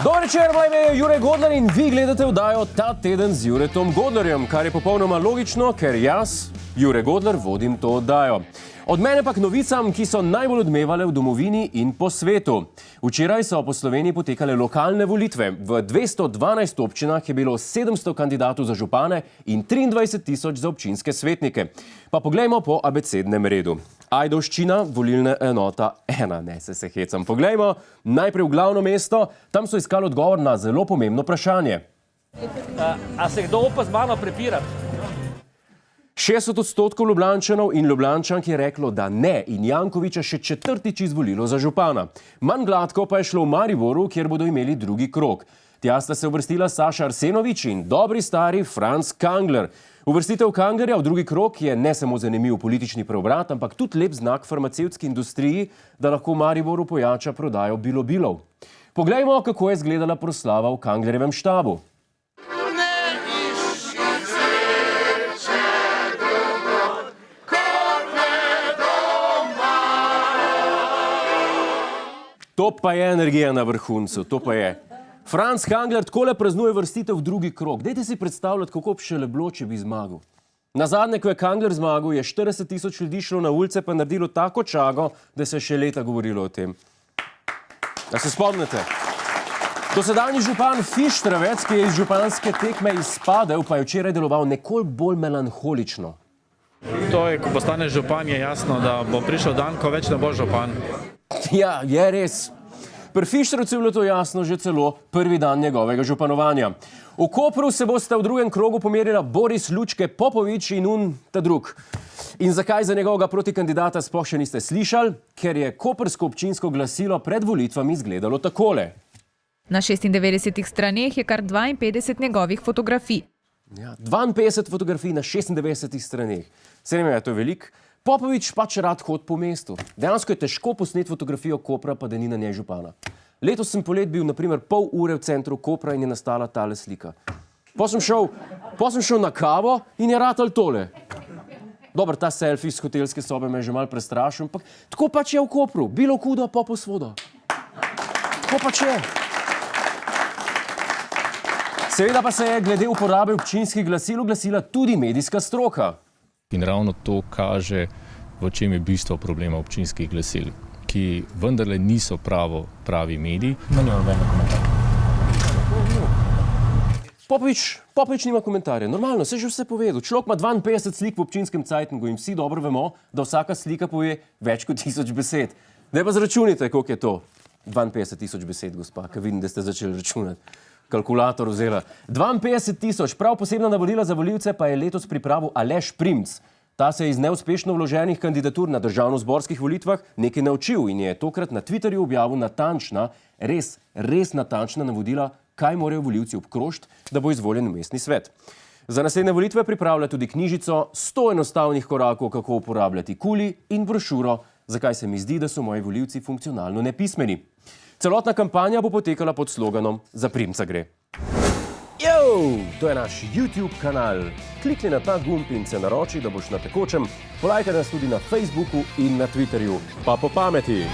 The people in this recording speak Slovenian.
Dober večer, moje ime je Jure Godler in vi gledate oddajo Ta teden z Juretom Godlerjem, kar je popolnoma logično, ker jaz, Jure Godler, vodim to oddajo. Od mene pa k novicam, ki so najbolj odmevale v domovini in po svetu. Včeraj so po Sloveniji potekale lokalne volitve. V 212 občinah je bilo 700 kandidatov za župane in 23 000 za občinske svetnike. Pa poglejmo po abecednem redu. Ajdovščina, volilna enota 1. Ne se hecam. Poglejmo najprej v glavno mesto. Tam so iskali odgovor na zelo pomembno vprašanje. A se kdo upa z mano prepirati? 60% Ljubljančanov in Ljubljančank je reklo, da ne, in Jankovića še četrtič izvolilo za župana. Manj gladko pa je šlo v Mariboru, kjer bodo imeli drugi krog. Tja sta se uvrstila Saša Arsenovič in dobri stari Franc Kangler. Uvrstitev Kanglerja v drugi krog je ne samo zanimiv politični preobrat, ampak tudi lep znak farmacevtski industriji, da lahko v Mariboru pojača prodajo bilo-bilov. Poglejmo, kako je izgledala proslava v Kanglerjevem štabu. To pa je energija na vrhuncu, to pa je. Franc Kangler takole praznuje vrstitev v drugi krog. Dajte si predstavljati, kako bi šele bilo, če bi zmagal. Nazadnje, ko je Kangler zmagal, je 40 000 ljudi šlo na ulice pa naredilo tako čago, da se še leta govorilo o tem. Da se spomnite? Dosedanji župan Fištravec, ki je iz županske tekme izpadel, pa je včeraj deloval nekoliko bolj melanholično. To je, ko postane župan, je jasno, da bo prišel dan, ko več ne bo župan. Ja, je res. Pri Fištravcu je bilo to jasno že celo prvi dan njegovega županovanja. V Kopru se bosta v drugem krogu pomerila Boris Lučke Popovič in ta drug. In zakaj za njegovega protikandidata sploh še niste slišali? Ker je koprsko občinsko glasilo pred volitvami izgledalo takole. Na 96 straneh je kar 52 njegovih fotografij. Ja, 52 fotografij na 96 straneh. Se ne to je veliko. Popovič pač rad hod po mestu. Dejansko je težko posneti fotografijo Kopra, pa da ni na njej župana. Letos sem polet bil naprimer pol ure v centru Kopra in je nastala tale slika. Potem sem šel na kavo in je ratal tole. Dobro, ta selfie iz hotelske sobe me je že malo prestrašil, ampak tako pač je v Kopru. Bilo hudo, pa posvodo. Tako pač je. Seveda pa se je glede uporabe občinskih glasil oglasila tudi medijska stroka. In ravno to kaže, v čem je bistvo problema občinskih glasil, ki vendarle niso pravi mediji. Popovič nima komentarja. Normalno, se že vse povedal. Človek ima 52 slik v občinskem cajtningu in vsi dobro vemo, da vsaka slika pove več kot 1000 besed. Zdaj pa zračunite, koliko je to. 52 000 besed, gospa, ker vidim, da ste začeli računati. Kalkulator vzela. 52 000, prav posebna navodila za volivce pa je letos pripravil Aleš Primc. Ta se je iz neuspešno vloženih kandidatur na državnozborskih volitvah nekaj naučil in je tokrat na Twitterju objavil natančna, res natančna navodila, kaj morajo volivci obkrožiti, da bo izvoljen v mestni svet. Za naslednje volitve pripravlja tudi knjižico 100 enostavnih korakov, kako uporabljati kuli in brošuro, zakaj se mi zdi, da so moji volivci funkcionalno nepismeni. Celotna kampanja bo potekala pod sloganom Za Primca gre. To je naš YouTube kanal. Klikni na ta gumb in se naroči, da boš na tekočem. Polajkaj nas tudi na Facebooku in na Twitterju. Pa po pameti!